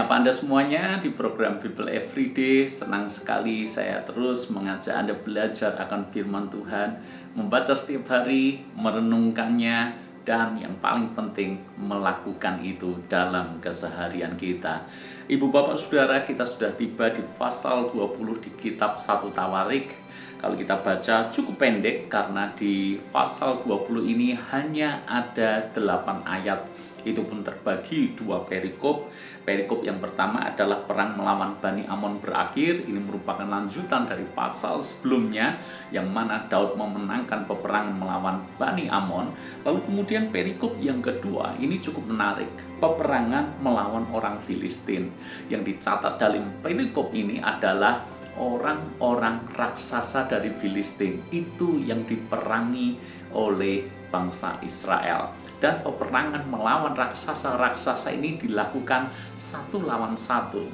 Menyapa Anda semuanya di program Bible Everyday. Senang sekali saya terus mengajak Anda belajar akan firman Tuhan, membaca setiap hari, merenungkannya, dan yang paling penting melakukan itu dalam keseharian kita. Ibu bapak saudara, kita sudah tiba di pasal 20 di kitab 1 Tawarik. Kalau kita baca cukup pendek karena di pasal 20 ini hanya ada 8 ayat. Itu pun terbagi dua perikop. Perikop yang pertama adalah perang melawan Bani Amon berakhir. Ini merupakan lanjutan dari pasal sebelumnya yang mana Daud memenangkan peperangan melawan Bani Amon. Lalu kemudian perikop yang kedua ini cukup menarik. Peperangan melawan orang Filistin. Yang dicatat dalam perikop ini adalah orang-orang raksasa dari Filistin. Itu yang diperangi oleh bangsa Israel. Dan peperangan melawan raksasa-raksasa ini dilakukan satu lawan satu.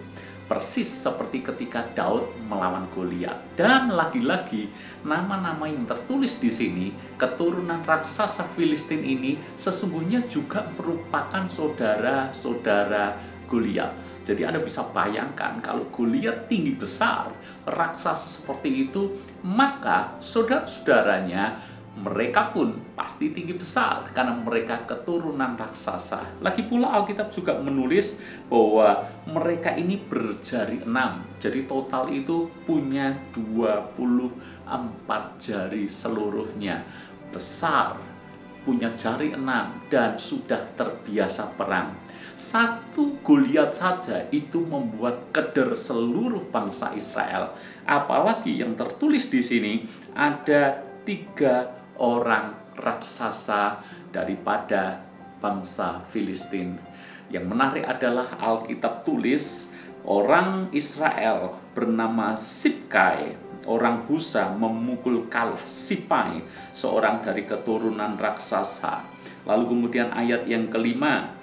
Persis seperti ketika Daud melawan Goliat. Dan lagi-lagi nama-nama yang tertulis di sini, keturunan raksasa Filistin ini sesungguhnya juga merupakan saudara-saudara Goliat. Jadi Anda bisa bayangkan kalau Goliat tinggi besar, raksasa seperti itu, maka saudara-saudaranya mereka pun pasti tinggi besar karena mereka keturunan raksasa. Lagi pula Alkitab juga menulis bahwa mereka ini berjari 6. Jadi total itu punya 24 jari seluruhnya. Besar, punya jari 6 dan sudah terbiasa perang. Satu Goliat saja itu membuat keder seluruh bangsa Israel. Apalagi yang tertulis di sini ada 3 orang raksasa daripada bangsa Filistin. Yang menarik adalah Alkitab tulis orang Israel bernama Sibkai, orang Husa memukul kalah Sipai, seorang dari keturunan raksasa. Lalu kemudian ayat yang kelima,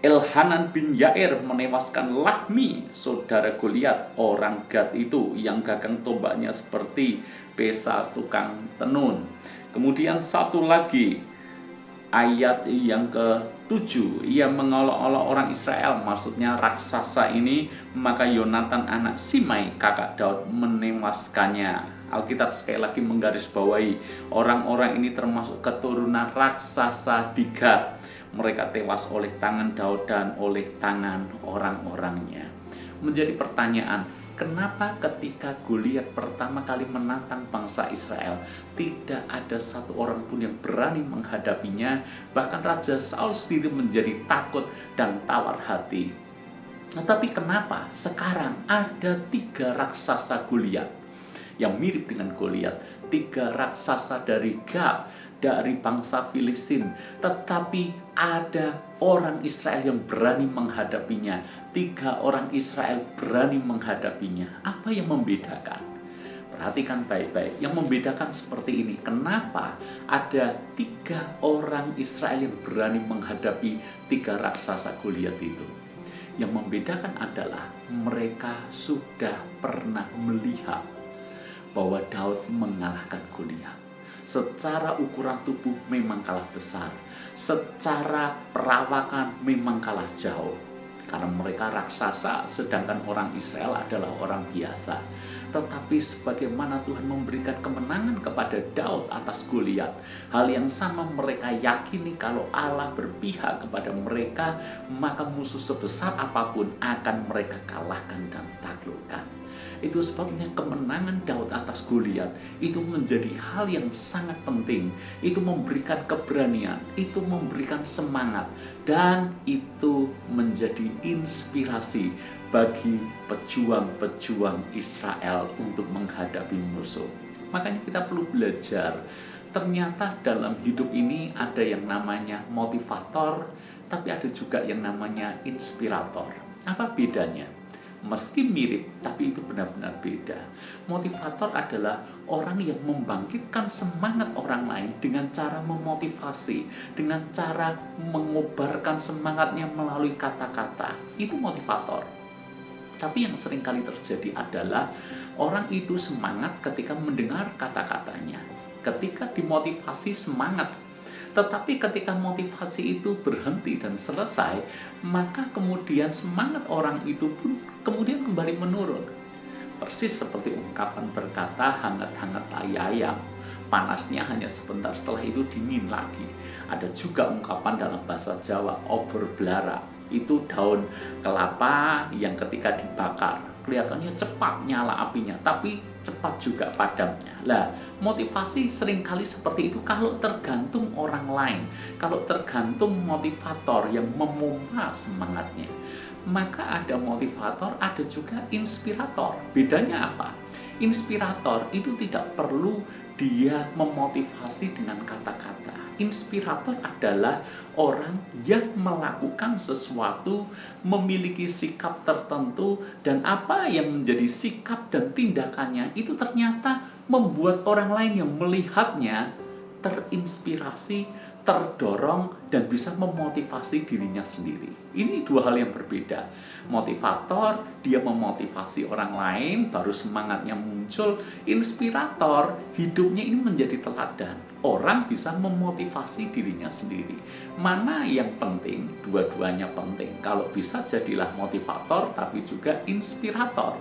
Elhanan bin Yair menewaskan Lahmi, saudara Goliat, orang Gad itu yang gagang tombaknya seperti pesa tukang tenun. Kemudian satu lagi, ayat yang ke-7, ia mengolok-olok orang Israel, maksudnya raksasa ini, maka Yonatan anak Simei, kakak Daud, menewaskannya. Alkitab sekali lagi menggarisbawahi, orang-orang ini termasuk keturunan raksasa di Gad. Mereka tewas oleh tangan Daud dan oleh tangan orang-orangnya. Menjadi pertanyaan, kenapa ketika Goliat pertama kali menantang bangsa Israel, tidak ada satu orang pun yang berani menghadapinya, bahkan Raja Saul sendiri menjadi takut dan tawar hati. Tetapi kenapa sekarang ada 3 raksasa Goliat yang mirip dengan Goliat, 3 raksasa dari Gad, dari bangsa Filistin, tetapi ada orang Israel yang berani menghadapinya. 3 orang Israel berani menghadapinya. Apa yang membedakan? Perhatikan baik-baik. Yang membedakan seperti ini. Kenapa ada 3 orang Israel yang berani menghadapi 3 raksasa Goliat itu? Yang membedakan adalah mereka sudah pernah melihat bahwa Daud mengalahkan Goliat. Secara ukuran tubuh memang kalah besar, secara perawakan memang kalah jauh. Karena mereka raksasa, sedangkan orang Israel adalah orang biasa. Tetapi sebagaimana Tuhan memberikan kemenangan kepada Daud atas Goliat, hal yang sama mereka yakini kalau Allah berpihak kepada mereka, maka musuh sebesar apapun akan mereka kalahkan dan taklukkan. Itu sebabnya kemenangan Daud atas Goliat itu menjadi hal yang sangat penting. Itu memberikan keberanian, itu memberikan semangat, dan itu menjadi inspirasi bagi pejuang-pejuang Israel untuk menghadapi musuh. Makanya kita perlu belajar. Ternyata dalam hidup ini ada yang namanya motivator, tapi ada juga yang namanya inspirator. Apa bedanya? Meski mirip, tapi itu benar-benar beda. Motivator adalah orang yang membangkitkan semangat orang lain dengan cara memotivasi, dengan cara mengobarkan semangatnya melalui kata-kata. Itu motivator. Tapi yang sering kali terjadi adalah orang itu semangat ketika mendengar kata-katanya. Ketika dimotivasi semangat, Tetapi ketika motivasi itu berhenti dan selesai, maka kemudian semangat orang itu pun kemudian kembali menurun. Persis seperti ungkapan berkata, hangat-hangat tai ayam, panasnya hanya sebentar, setelah itu dingin lagi. Ada juga ungkapan dalam bahasa Jawa, obor blara. Itu daun kelapa yang ketika dibakar kelihatannya cepat nyala apinya, tapi cepat juga padamnya. Lah, motivasi seringkali seperti itu kalau tergantung orang lain, kalau tergantung motivator yang memompa semangatnya. Maka ada motivator, ada juga inspirator. Bedanya apa? Inspirator itu tidak perlu dia memotivasi dengan kata-kata. Inspirator adalah orang yang melakukan sesuatu, memiliki sikap tertentu, dan apa yang menjadi sikap dan tindakannya itu ternyata membuat orang lain yang melihatnya terinspirasi, terdorong, dan bisa memotivasi dirinya sendiri. Ini dua hal yang berbeda. Motivator, dia memotivasi orang lain, baru semangatnya muncul. Inspirator, hidupnya ini menjadi teladan. Orang bisa memotivasi dirinya sendiri. Mana yang penting? Dua-duanya penting. Kalau bisa jadilah motivator, tapi juga inspirator.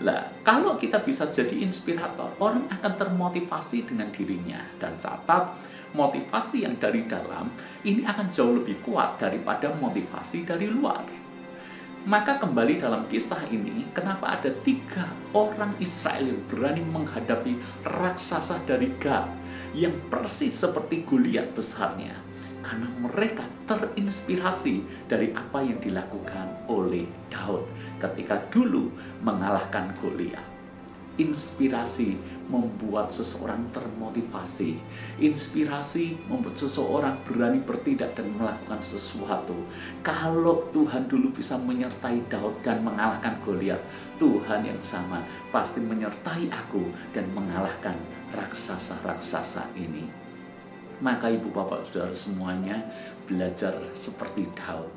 Lah, kalau kita bisa jadi inspirator, orang akan termotivasi dengan dirinya. Dan catat, motivasi yang dari dalam ini akan jauh lebih kuat daripada motivasi dari luar. Maka kembali dalam kisah ini, kenapa ada 3 orang Israel yang berani menghadapi raksasa dari Gat yang persis seperti Goliat besarnya? Karena mereka terinspirasi dari apa yang dilakukan oleh Daud ketika dulu mengalahkan Goliat. Inspirasi membuat seseorang termotivasi. Inspirasi membuat seseorang berani bertindak dan melakukan sesuatu. Kalau Tuhan dulu bisa menyertai Daud dan mengalahkan Goliat, Tuhan yang sama pasti menyertai aku dan mengalahkan raksasa-raksasa ini. Maka ibu bapak saudara semuanya belajar seperti Daud,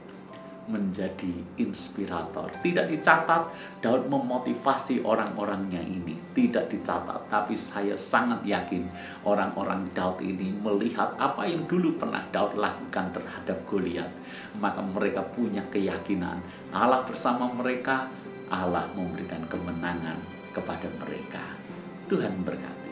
menjadi inspirator. Tidak dicatat Daud memotivasi orang-orangnya ini, tidak dicatat. Tapi saya sangat yakin orang-orang Daud ini melihat apa yang dulu pernah Daud lakukan terhadap Goliat. Maka mereka punya keyakinan Allah bersama mereka, Allah memberikan kemenangan kepada mereka. Tuhan memberkati.